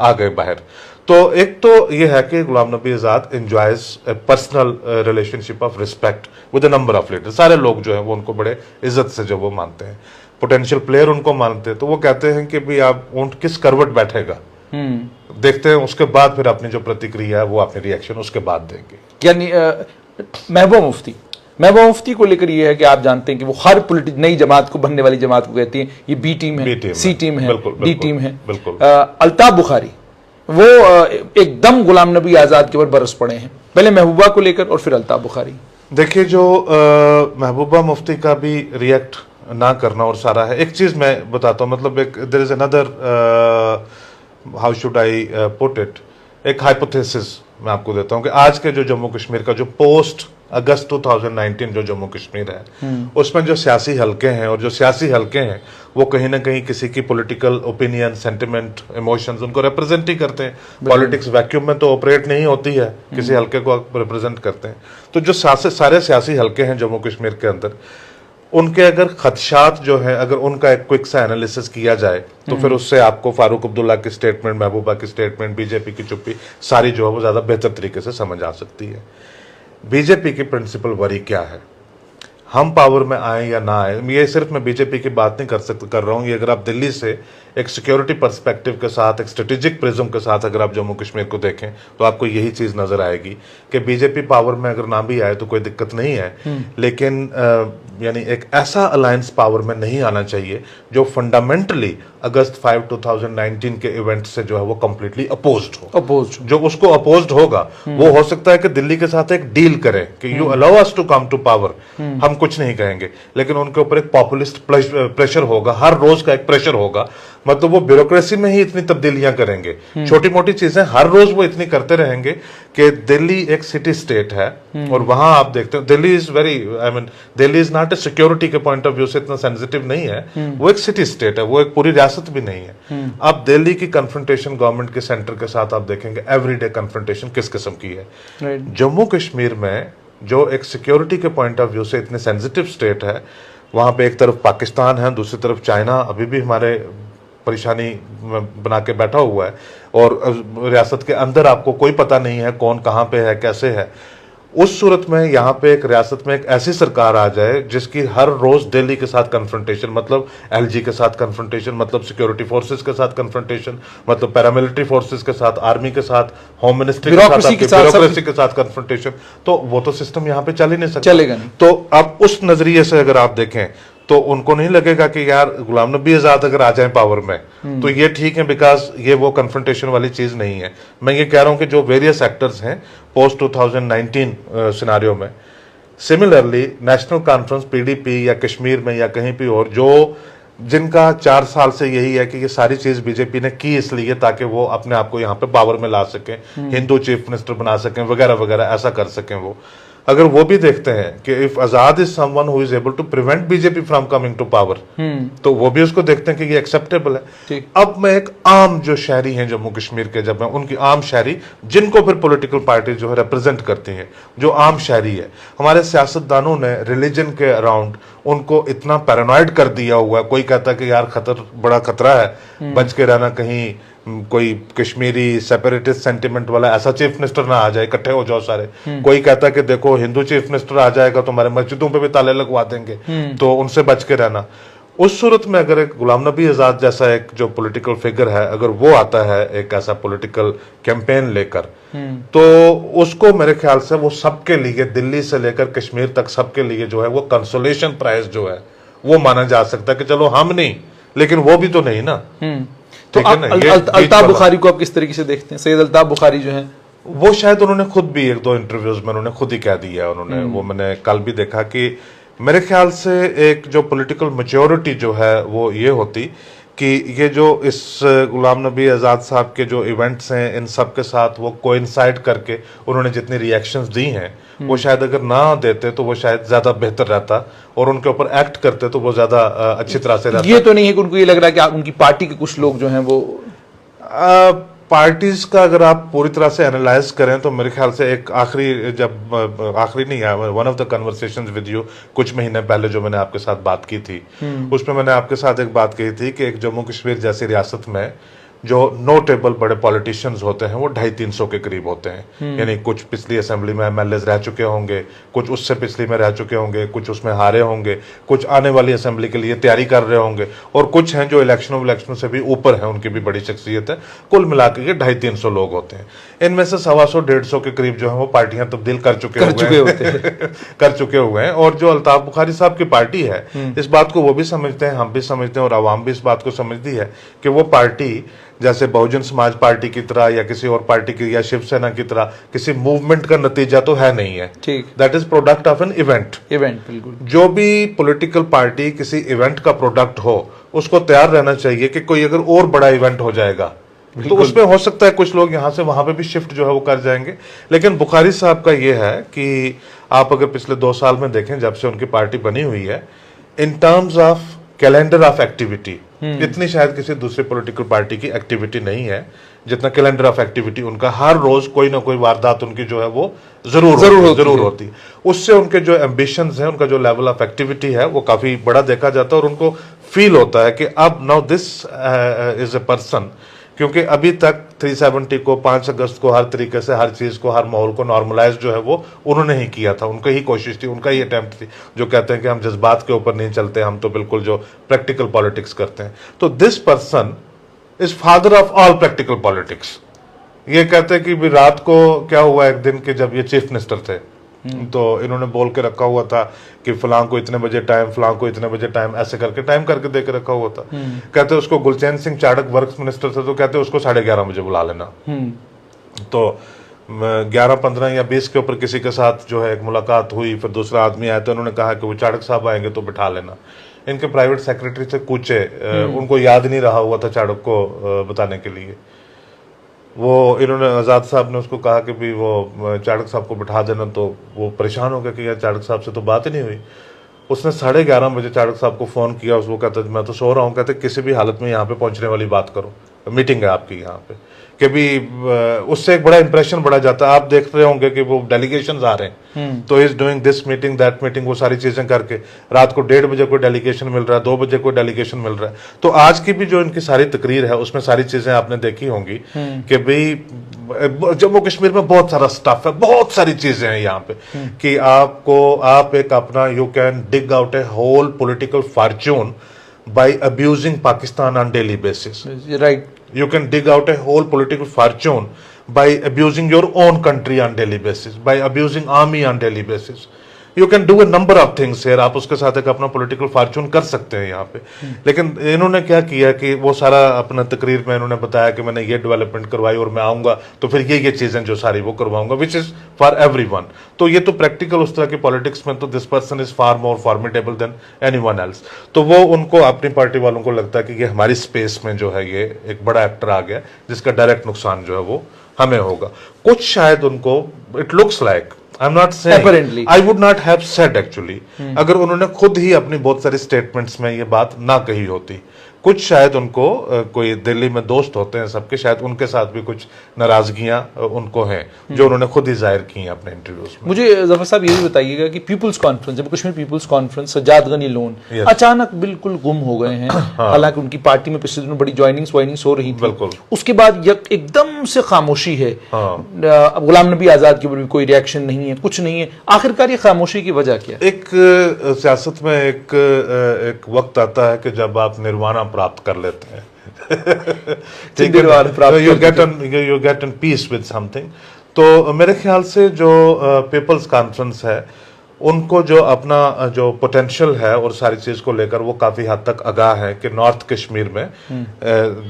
आ गए बाहर। तो एक तो ये है कि Ghulam Nabi Azad enjoys a personal relationship of respect with a number of leader. सारे लोग जो है वो उनको बड़े इज्जत से जो वो मानते हैं, पोटेंशियल प्लेयर उनको मानते हैं। तो वो कहते हैं कि भाई आप ऊंट किस करवट बैठेगा, देखते हैं, उसके बाद फिर अपनी जो प्रतिक्रिया है वो अपने रिएक्शन उसके बाद देंगे। यानी महबूबा मुफ्ती को लेकर ये है कि आप जानते हैं कि वो हर नई जमात को, बनने वाली जमात को कहती है ये बी टीम है, सी टीम है, डी टीम है। अल्ताफ बुखारी वो एकदम गुलाम नबी आज़ाद के ऊपर बरस पड़े हैं, पहले महबूबा को लेकर और फिर अल्ताफ बुखारी। देखिए, जो महबूबा मुफ्ती का भी रिएक्ट ना करना और सारा है, एक चीज मैं बताता हूँ, मतलब एक there is another, how should I put it, एक हाइपोथेसिस मैं आपको देता हूँ कि आज के जो जम्मू कश्मीर का जो पोस्ट अगस्त 2019 जो जम्मू कश्मीर है, उसमें जो सियासी हलके हैं, और जो सियासी हलके हैं वो कहीं ना कहीं किसी की पॉलिटिकल ओपिनियन, सेंटिमेंट, इमोशंस उनको रिप्रेजेंट ही करते हैं। पॉलिटिक्स वैक्यूम में तो ऑपरेट नहीं होती है, किसी हलके को रिप्रेजेंट करते हैं। तो जो सारे सियासी हलके हैं जम्मू कश्मीर के अंदर, उनके अगर खदशात जो है, अगर उनका एक क्विक सा एनालिसिस किया जाए, तो फिर उससे आपको फारूक अब्दुल्ला की स्टेटमेंट, महबूबा की स्टेटमेंट, बीजेपी की चुप्पी सारी जो है वो ज्यादा बेहतर तरीके से समझ आ सकती है। बीजेपी की प्रिंसिपल वरी क्या है, हम पावर में आए या ना आए, ये सिर्फ मैं बीजेपी की बात नहीं कर रहा हूं, ये अगर आप दिल्ली से एक सिक्योरिटी पर्सपेक्टिव के साथ, एक स्ट्रेटेजिक प्रिज्म के साथ अगर आप जम्मू कश्मीर को देखें, तो आपको यही चीज नजर आएगी कि बीजेपी पावर में अगर ना भी आए तो कोई दिक्कत नहीं है, लेकिन यानी एक ऐसा अलायंस पावर में नहीं आना चाहिए जो फंडामेंटली अगस्त 5, 2019 के इवेंट से जो है वो कंप्लीटली अपोज्ड हो। जो उसको अपोज्ड होगा वो हो सकता है कि दिल्ली के साथ एक डील करें कि you allow us to come to power, हम कुछ नहीं कहेंगे, लेकिन उनके ऊपर एक पॉपुलिस्ट प्रेशर होगा, हर रोज का एक प्रेशर होगा। मतलब वो ब्यूरोक्रेसी में ही इतनी तब्दीलियां करेंगे, छोटी मोटी चीजें हर रोज वो इतनी करते रहेंगे कि दिल्ली एक सिटी स्टेट है, और वहां आप देखते हो Delhi is very, I mean Delhi is not a security के पॉइंट ऑफ व्यू से इतना सेंसिटिव नहीं है, वो एक सिटी स्टेट है, वो एक पूरी रियासत भी नहीं है। अब दिल्ली की कन्फ्रंटेशन गवर्नमेंट के सेंटर के साथ आप देखेंगे एवरीडे कन्फ्रंटेशन किस किस्म की है। जम्मू कश्मीर में जो एक सिक्योरिटी के पॉइंट ऑफ व्यू से इतने सेंसिटिव स्टेट है, वहां पे एक तरफ पाकिस्तान है, दूसरी तरफ चाइना अभी भी हमारे परेशानी बना के बैठा हुआ है, और रियासत के अंदर आपको कोई पता नहीं है कौन कहां पे है, कैसे है। उस सूरत में यहाँ पे एक रियासत में एक ऐसी सरकार आ जाए जिसकी हर रोज दिल्ली के साथ कन्फ्रंटेशन, मतलब एलजी के साथ कन्फ्रंटेशन, मतलब सिक्योरिटी फोर्सेस के साथ कन्फ्रंटेशन, मतलब पैरामिलिट्री फोर्सेस के साथ, आर्मी के साथ, होम मिनिस्ट्री के साथ, ब्यूरोक्रेसी के साथ कन्फ्रंटेशन, तो वो तो सिस्टम यहाँ पे चल ही नहीं सकता, चलेगा नहीं। तो अब उस नजरिए से अगर आप देखें तो उनको नहीं लगेगा कि यार गुलाम नबी आजाद अगर आ जाए पावर में तो ये ठीक है, बिकॉज ये वो कन्फ्रंटेशन वाली चीज नहीं है। मैं ये कह रहा हूं कि जो वेरियस एक्टर्स हैं पोस्ट 2019 सिनारियो में, सिमिलरली नेशनल कॉन्फ्रेंस पीडीपी या कश्मीर में या कहीं भी और, जो जिनका 4 साल से यही है कि ये सारी चीज बीजेपी ने की इसलिए ताकि वो अपने आप को यहाँ पे पावर में ला सकें, हिंदू चीफ मिनिस्टर बना सकें वगैरह वगैरह, ऐसा कर सकें वो, अगर वो भी देखते हैं कि if Azad is someone who is able to prevent BJP from coming to power, तो वो भी उसको देखते हैं कि ये एक्सेप्टेबल है। अब मैं एक आम जो शहरी हैं जम्मू कश्मीर के, जब मैं उनकी आम शहरी जिनको फिर पॉलिटिकल पार्टी जो है रिप्रेजेंट करती हैं, जो आम शहरी है, हमारे सियासतदानों ने रिलीजन के अराउंड उनको इतना पैरानॉइड कर दिया हुआ है। कोई कहता है कि यार बड़ा खतरा है, बच के रहना, कहीं कोई कश्मीरी सेपरेटिस्ट सेंटिमेंट वाला ऐसा चीफ मिनिस्टर ना आ जाए, इकट्ठे हो जाओ सारे। कोई कहता है कि देखो हिंदू चीफ मिनिस्टर आ जाएगा तो हमारे मस्जिदों पे भी ताले लगवा देंगे, तो उनसे बच के रहना। उस सूरत में अगर एक गुलाम नबी आजाद जैसा एक जो पॉलिटिकल फिगर है, अगर वो आता है एक ऐसा पॉलिटिकल कैंपेन लेकर, तो उसको मेरे ख्याल से वो सबके लिए, दिल्ली से लेकर कश्मीर तक सबके लिए जो है वो कंसोलेशन प्राइज जो है वो माना जा सकता है कि चलो हम नहीं, लेकिन वो भी तो नहीं ना। तो अल्ताफ बुखारी को आप किस तरीके से देखते हैं? सैयद अल्ताफ बुखारी जो हैं, वो शायद उन्होंने खुद भी 1-2 इंटरव्यूज में उन्होंने खुद ही कह दिया है, उन्होंने वो मैंने कल भी देखा कि मेरे ख्याल से एक जो पॉलिटिकल मैच्योरिटी जो है वो ये होती कि ये जो इस गुलाम नबी आजाद साहब के जो इवेंट्स हैं, इन सब के साथ वो कोइंसाइड करके उन्होंने जितनी रिएक्शंस दी हैं, वो शायद अगर ना देते तो वो शायद ज्यादा बेहतर रहता, और उनके ऊपर एक्ट करते तो वो ज्यादा अच्छी तरह से रहता। ये तो नहीं है कि उनको ये लग रहा है कि उनकी पार्टी के कुछ लोग जो हैं वो पार्टीज का अगर आप पूरी तरह से एनालाइज करें तो मेरे ख्याल से एक आखिरी नहीं है, one of the conversations with you कुछ महीने पहले जो मैंने आपके साथ बात की थी, उसमें मैंने आपके साथ एक बात कही थी कि एक जम्मू कश्मीर जैसी रियासत में जो नोटेबल बड़े पॉलिटिशियंस होते हैं वो 250-300 के करीब होते हैं। यानी कुछ पिछली असेंबली में एमएलए रह चुके होंगे, कुछ उससे पिछली में रह चुके होंगे, कुछ उसमें हारे होंगे, कुछ आने वाली असेंबली के लिए तैयारी कर रहे होंगे, और कुछ हैं जो इलेक्शनों से भी ऊपर हैं, उनकी भी बड़ी शख्सियत है। कुल मिलाकर के 250-300 लोग होते हैं। इनमें से 125-150 के करीब जो है वो पार्टियां तब्दील कर चुके हुए हैं। और जो अल्ताफ बुखारी साहब की पार्टी है, इस बात को वो भी समझते हैं, हम भी समझते हैं, और आवाम भी इस बात को समझती है कि वो पार्टी जैसे बहुजन समाज पार्टी की तरह या किसी और पार्टी की या शिवसेना की तरह किसी मूवमेंट का नतीजा तो है नहीं है। ठीक, that is product of an event. बिल्कुल। जो भी पॉलिटिकल पार्टी किसी इवेंट का प्रोडक्ट हो, उसको तैयार रहना चाहिए कि कोई अगर और बड़ा इवेंट हो जाएगा तो उसमें हो सकता है कुछ लोग यहां से वहां पे भी शिफ्ट जो है वो कर जाएंगे। लेकिन बुखारी साहब का ये है कि आप अगर पिछले 2 साल में देखें, जब से उनकी पार्टी बनी हुई है, in terms of calendar of activity, इतनी शायद किसी दूसरी पॉलिटिकल पार्टी की एक्टिविटी नहीं है जितना कैलेंडर ऑफ एक्टिविटी उनका। हर रोज कोई ना कोई वारदात उनकी जो है वो जरूर होती है। उससे उनके जो एम्बिशंस हैं, उनका जो लेवल ऑफ एक्टिविटी है वो काफी बड़ा देखा जाता है, और उनको फील होता है कि अब now this is a person, क्योंकि अभी तक 370 को 5 अगस्त को हर तरीके से हर चीज को, हर माहौल को नॉर्मलाइज जो है वो उन्होंने ही किया था। उनकी ही कोशिश थी, उनका ही अटेम्प्ट थी, जो कहते हैं कि हम जज्बात के ऊपर नहीं चलते, हम तो बिल्कुल जो प्रैक्टिकल पॉलिटिक्स करते हैं। तो this person is father of all practical politics. ये कहते हैं कि भी रात को क्या हुआ एक दिन के, जब ये चीफ मिनिस्टर थे, तो इन्होंने बोल के रखा हुआ था कि फलां को इतने बजे टाइम, फलां को इतने बजे टाइम, ऐसे करके टाइम करके दे के रखा हुआ था। कहते उसको गुलचैन सिंह चाड़क वर्क्स मिनिस्टर थे, तो कहते उसको 11:30 बजे बुला लेना। तो 11:15 या 20 के ऊपर किसी के साथ जो है एक मुलाकात हुई, फिर दूसरा आदमी आया तो उन्होंने कहा कि वो चाड़क साहब आएंगे तो बिठा लेना। इनके प्राइवेट सेक्रेटरी से पूछे, उनको याद नहीं रहा हुआ था चाड़क को बताने के लिए। वो इन्होंने आजाद साहब ने उसको कहा कि भी वो चाड़क साहब को बिठा देना, तो वो परेशान हो गया कि यार चाड़क साहब से तो बात ही नहीं हुई। उसने 11:30 बजे चाड़क साहब को फोन किया, उसको कहता मैं तो सो रहा हूँ, कहते किसी भी हालत में यहाँ पे पहुंचने वाली बात करो, मीटिंग है आपकी यहाँ पे, कि भी उससे एक बड़ा इंप्रेशन बढ़ा जाता है। आप देख रहे होंगे कि वो डेलीगेशंस आ रहे हैं, तो is doing this meeting that meeting, वो सारी चीजें करके रात को 1:30 बजे कोई डेलीगेशन मिल रहा है, 2 बजे कोई डेलीगेशन मिल रहा है। तो आज की भी जो इनकी सारी तकरीर है उसमें सारी चीजें आपने देखी होंगी कि भाई जम्मू कश्मीर में बहुत सारा स्टफ है, बहुत सारी चीजें हैं यहाँ पे, कि आप एक अपना you can dig out a whole political fortune by abusing Pakistan on daily basis. Right. You can dig out a whole political fortune by abusing your own country on daily basis, by abusing army on daily basis. You can do a number of things here, आप उसके साथ एक अपना political Fortune कर सकते हैं यहाँ पे। लेकिन इन्होंने क्या किया कि वो सारा अपना तकरीर में इन्होंने बताया कि मैंने ये डेवलपमेंट करवाई और मैं आऊंगा तो फिर ये चीजें जो सारी वो करवाऊंगा, विच इज फॉर एवरीवन। तो ये तो प्रैक्टिकल उस तरह की पॉलिटिक्स में तो this person is far more formidable than anyone else. तो वो उनको अपनी पार्टी वालों को लगता है कि ये हमारी स्पेस में जो है ये एक बड़ा एक्टर आ गया जिसका डायरेक्ट नुकसान जो है वो हमें होगा। कुछ शायद उनको it looks like, I am not saying, I would not have said actually, अगर उन्होंने खुद ही अपनी बहुत सारी स्टेटमेंट्स में ये बात ना कही होती। कुछ शायद उनको कोई दिल्ली में दोस्त होते हैं सबके, शायद उनके साथ भी कुछ नाराजगियां उनको हैं जो उन्होंने खुद ही जाहिर की हैं अपने इंटरव्यूज में। मुझे जफर साहब ये भी बताइएगा कि people's conference, Jammu Kashmir people's conference, Sajjad Gani Lone अचानक बिल्कुल गुम हो गए हैं। हालांकि उनकी पार्टी में पिछले दिनों बड़ी ज्वाइनिंग्स हो रही थी, बिल्कुल उसके बाद एकदम से खामोशी है। गुलाम नबी आजाद के ऊपर भी कोई रिएक्शन नहीं है, कुछ नहीं है। आखिरकार ये खामोशी की वजह क्या है? एक सियासत में एक वक्त आता है कि जब आप निर्वाणा प्राप्त कर लेते हैं you get in peace with something. तो मेरे ख्याल से जो पीपल्स कॉन्फ्रेंस है उनको जो अपना जो पोटेंशियल है और सारी चीज को लेकर वो काफी हद तक आगाह है कि नॉर्थ कश्मीर में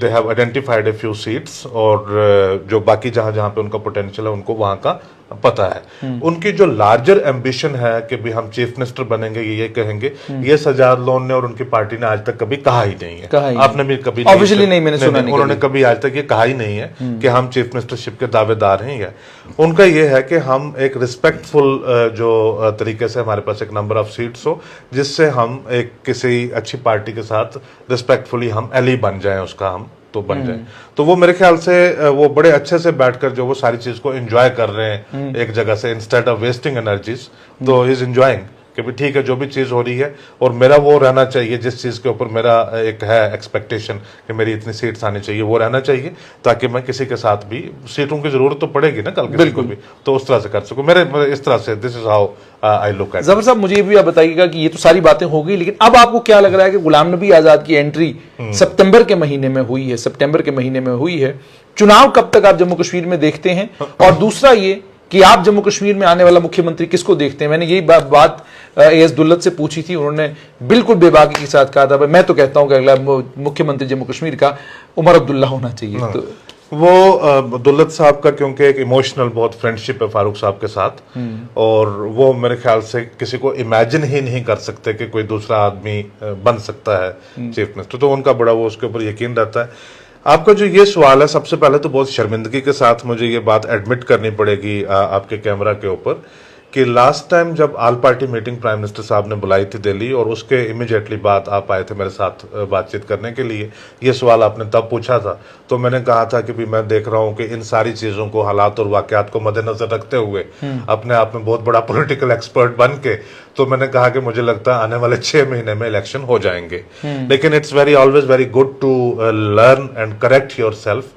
they have identified a few seats, और जो बाकी जहां जहां पे उनका पोटेंशियल है उनको वहां का पता है। उनकी जो लार्जर एम्बिशन है कि भी हम चीफ मिनिस्टर बनेंगे, ये कहेंगे, ये सज्जाद लोन ने और उनकी पार्टी ने आज तक कभी कहा ही नहीं है। आपने भी कभी ऑफिशियली नहीं, मैंने सुना नहीं, उन्होंने कभी आज तक ये कहा ही नहीं है कि हम चीफ मिनिस्टरशिप के दावेदार हैं। या उनका ये है कि हम एक रिस्पेक्टफुल जो तरीके से हमारे पास एक नंबर ऑफ सीट्स हो जिससे हम एक किसी अच्छी पार्टी के साथ रिस्पेक्टफुली हम एली बन जाएं, उसका हम तो बन जाए। तो वो मेरे ख्याल से वो बड़े अच्छे से बैठकर जो वो सारी चीज को एंजॉय कर रहे हैं एक जगह से, इंस्टेड ऑफ वेस्टिंग एनर्जीज। तो इज एंजॉयिंग कि भी ठीक है जो भी चीज हो रही है, और मेरा वो रहना चाहिए जिस चीज के ऊपर मेरा एक है एक्सपेक्टेशन कि मेरी इतनी सीट्स आनी चाहिए, वो रहना चाहिए, ताकि मैं किसी के साथ भी, सीटों की जरूरत तो पड़ेगी ना कल किसी को भी, तो उस तरह से कर सकूं। मेरे इस तरह से this is how I look at. Zafar साहब मुझे ये भी आप बताइएगा कि ये तो सारी बातें हो गई, लेकिन अब आपको क्या लग रहा है कि गुलाम नबी आजाद की एंट्री सितंबर के महीने में हुई है, सितंबर के महीने में हुई है, चुनाव कब तक आप जम्मू कश्मीर में देखते हैं? और दूसरा ये कि आप जम्मू कश्मीर में आने वाला मुख्यमंत्री किसको देखते हैं? मैंने यही बात एएस दुल्लत से पूछी थी, उन्होंने बिल्कुल बेबाकी के साथ कहा था मैं तो कहता हूं कि अगला मुख्यमंत्री जम्मू कश्मीर का उमर अब्दुल्ला होना चाहिए। तो वो दुल्लत साहब का क्योंकि एक इमोशनल बहुत फ्रेंडशिप है फारूक साहब के साथ, और वो मेरे ख्याल से किसी को इमेजिन ही नहीं कर सकते कि कोई दूसरा आदमी बन सकता है चीफ मिनिस्टर, तो उनका बड़ा वो उसके ऊपर यकीन रहता है। आपका जो ये सवाल है, सबसे पहले तो बहुत शर्मिंदगी के साथ मुझे ये बात एडमिट करनी पड़ेगी आपके कैमरा के ऊपर कि लास्ट टाइम जब all party meeting prime minister साहब ने बुलाई थी दिल्ली, और उसके इमीडिएटली बाद आप आए थे मेरे साथ बातचीत करने के लिए, ये सवाल आपने तब पूछा था, तो मैंने कहा था कि भी मैं देख रहा हूं कि इन सारी चीजों को, हालात और वाकयात को मद्देनजर रखते हुए अपने आप में बहुत बड़ा पॉलिटिकल एक्सपर्ट बन के, तो मैंने कहा कि मुझे लगता है आने वाले 6 महीने में इलेक्शन हो जाएंगे। लेकिन it's always very good to learn and correct yourself.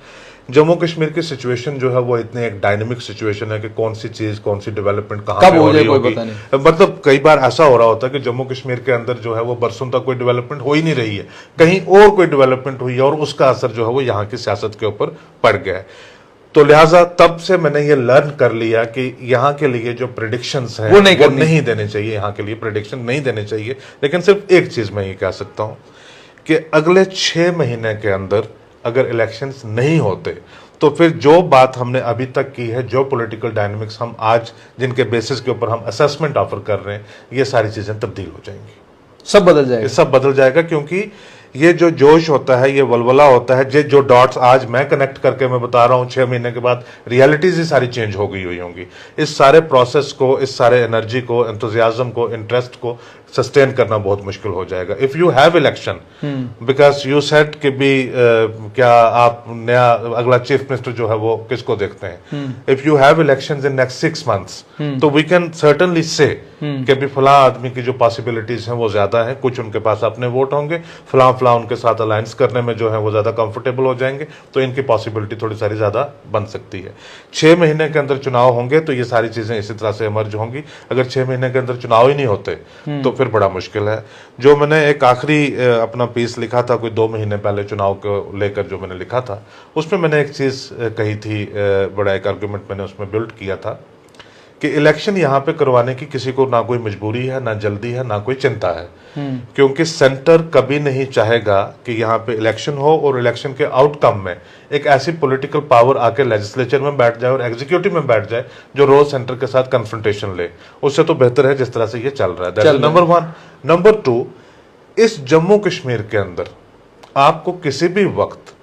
Jammu Kashmir की सिचुएशन जो है वो इतनी एक डायनेमिक सिचुएशन है कि कौन सी चीज, कौन सी डेवलपमेंट कहां पे हो रही होगी, मतलब कई बार ऐसा हो रहा होता है कि जम्मू कश्मीर के अंदर जो है वो बरसों तक कोई डेवलपमेंट हो ही नहीं रही है, कहीं और कोई डेवलपमेंट हुई है और उसका असर जो है वो यहाँ की सियासत के ऊपर पड़ गया है। तो लिहाजा तब से मैंने ये लर्न कर लिया कि यहाँ के लिए जो प्रेडिक्शंस हैं वो नहीं देने चाहिए, यहाँ के लिए प्रेडिक्शन नहीं देने चाहिए। लेकिन सिर्फ एक चीज मैं ये कह सकता हूँ कि अगले 6 महीने के अंदर अगर इलेक्शंस नहीं होते तो फिर जो बात हमने अभी तक की है, जो पॉलिटिकल डायनामिक्स हम आज जिनके बेसिस के ऊपर हम असेसमेंट ऑफर कर रहे हैं, ये सारी चीजें तब्दील हो जाएंगी, सब बदल जाएगा, सब बदल जाएगा। क्योंकि ये जो जोश होता है, ये वलवला होता है, जो डॉट्स आज मैं कनेक्ट करके मैं बता रहा हूँ, 6 महीने के बाद रियलिटीज ही सारी चेंज हो गई हुई होंगी। इस सारे प्रोसेस को, इस सारे एनर्जी को, एंथुजियाज्म को, इंटरेस्ट को सस्टेन करना बहुत मुश्किल हो जाएगा if you have election, because you said कि भी क्या आप नया अगला चीफ मिनिस्टर जो है वो किसको देखते हैं। If you have elections in next 6 months तो वी कैन सर्टनली से कि भी फला आदमी की जो पॉसिबिलिटीज हैं वो ज्यादा है, कुछ उनके पास अपने वोट होंगे, फला उनके साथ अलायंस करने में जो है वो ज्यादा कंफर्टेबल हो जाएंगे, तो इनकी पॉसिबिलिटी थोड़ी सारी ज्यादा बन सकती है। 6 महीने के अंदर चुनाव होंगे तो ये सारी चीजें इसी तरह से इमर्ज होंगी। अगर 6 महीने के अंदर चुनाव ही नहीं होते तो फिर बड़ा मुश्किल है। जो मैंने एक आखिरी अपना पीस लिखा था कोई 2 महीने पहले चुनाव को लेकर, जो मैंने लिखा था उसमें मैंने एक चीज कही थी, बड़ा एक आर्गुमेंट मैंने उसमें बिल्ड किया था कि इलेक्शन यहाँ पे करवाने की किसी को ना कोई मजबूरी है, ना जल्दी है, ना कोई चिंता है, क्योंकि सेंटर कभी नहीं चाहेगा कि यहाँ पे इलेक्शन हो और इलेक्शन के आउटकम में एक ऐसी पॉलिटिकल पावर आके लेजिस्लेचर में बैठ जाए और एग्जीक्यूटिव में बैठ जाए जो रोज सेंटर के साथ कन्फ्रंटेशन ले। उससे तो बेहतर है जिस तरह से ये चल रहा है। नंबर 1। नंबर 2, इस जम्मू कश्मीर के अंदर आपको किसी भी वक्त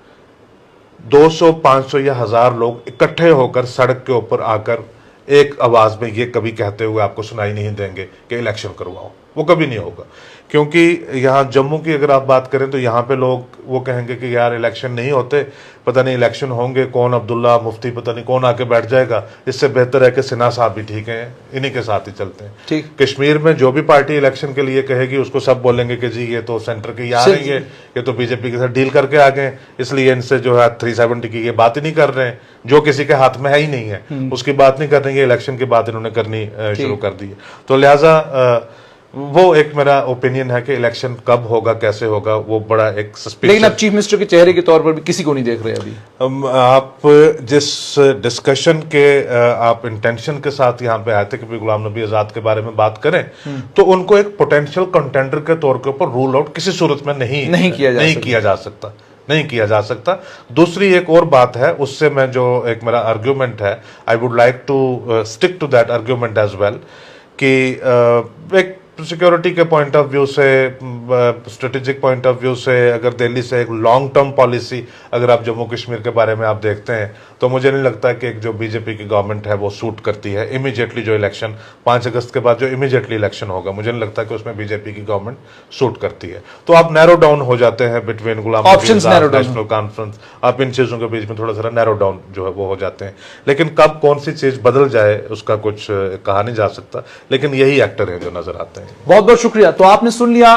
200, 500 या 1000 लोग इकट्ठे होकर सड़क के ऊपर आकर एक आवाज में ये कभी कहते हुए आपको सुनाई नहीं देंगे कि इलेक्शन करवाओ। वो कभी नहीं होगा, क्योंकि यहाँ जम्मू की अगर आप बात करें तो यहाँ पे लोग वो कहेंगे कि यार इलेक्शन नहीं होते, पता नहीं इलेक्शन होंगे, कौन अब्दुल्ला मुफ्ती पता नहीं कौन आके बैठ जाएगा, इससे बेहतर है कि सिन्हा साहब भी ठीक हैं, इन्हीं के साथ ही चलते हैं। ठीक। कश्मीर में जो भी पार्टी इलेक्शन के लिए कहेगी उसको सब बोलेंगे कि जी ये तो सेंटर के आ रही है, ये तो बीजेपी के साथ डील करके आ गए, इसलिए इनसे जो है 370 की ये बात ही नहीं कर रहे हैं, जो किसी के हाथ में है ही नहीं है उसकी बात नहीं कर रहे हैं, इलेक्शन की बात इन्होंने करनी शुरू कर दी है। तो लिहाजा वो एक मेरा ओपिनियन है कि इलेक्शन कब होगा, कैसे होगा, वो बड़ा एक सस्पिशियस। लेकिन अब चीफ मिनिस्टर के चेहरे के तौर पर भी किसी को नहीं देख रहे अभी। आप जिस डिस्कशन के आप इंटेंशन के साथ यहाँ पे आए थे कि गुलाम नबी आजाद के बारे में बात करें, तो उनको एक पोटेंशियल कंटेंडर के तौर के ऊपर रूल आउट किसी सूरत में नहीं किया जा सकता। दूसरी एक और बात है, उससे मैं जो एक मेरा आर्ग्यूमेंट है, I would like to stick to that argument as well, कि एक सिक्योरिटी के पॉइंट ऑफ व्यू से, स्ट्रेटेजिक पॉइंट ऑफ व्यू से, अगर दिल्ली से एक लॉन्ग टर्म पॉलिसी अगर आप जम्मू कश्मीर के बारे में आप देखते हैं, तो मुझे नहीं लगता कि एक जो बीजेपी की गवर्नमेंट है वो सूट करती है इमीडिएटली जो इलेक्शन 5 अगस्त के बाद जो इमीडिएटली इलेक्शन होगा, मुझे नहीं लगता कि उसमें बीजेपी की गवर्नमेंट सूट करती है। तो आप नैरो डाउन हो जाते हैं बिटवीन गुलाम नबी आजाद, नेशनल कॉन्फ्रेंस, आप इन चीजों के बीच में थोड़ा सा नैरो डाउन जो है वो हो जाते हैं। लेकिन कब कौन सी चीज बदल जाए उसका कुछ कहा नहीं जा सकता, लेकिन यही एक्टर है जो नजर आते हैं। बहुत बहुत शुक्रिया। तो आपने सुन लिया,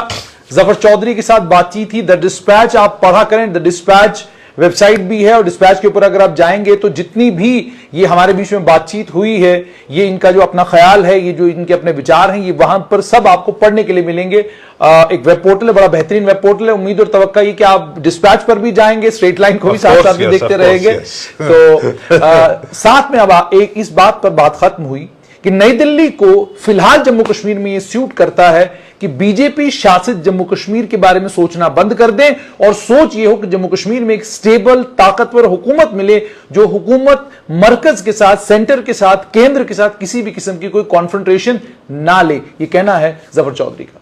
जफर चौधरी के साथ बातचीत ही। द डिस्पैच आप पढ़ा करें, द डिस्पैच वेबसाइट भी है और डिस्पैच के ऊपर अगर आप जाएंगे तो जितनी भी ये हमारे बीच में बातचीत हुई है, ये इनका जो अपना ख्याल है, ये जो इनके अपने विचार हैं, ये वहां पर सब आपको पढ़ने के लिए मिलेंगे। एक वेब पोर्टल है, बड़ा बेहतरीन वेब पोर्टल है। उम्मीद और तवक्का ये कि आप डिस्पैच पर भी जाएंगे, स्ट्रेट लाइन को भी साथ साथ देखते रहेंगे। तो साथ में अब एक इस बात पर बात खत्म हुई कि नई दिल्ली को फिलहाल जम्मू कश्मीर में यह सूट करता है कि बीजेपी शासित जम्मू कश्मीर के बारे में सोचना बंद कर दें और सोच ये हो कि जम्मू कश्मीर में एक स्टेबल, ताकतवर हुकूमत मिले, जो हुकूमत मरकज के साथ, सेंटर के साथ, केंद्र के साथ किसी भी किस्म की कोई कॉन्फ्रंटेशन ना ले। यह कहना है जफर चौधरी का।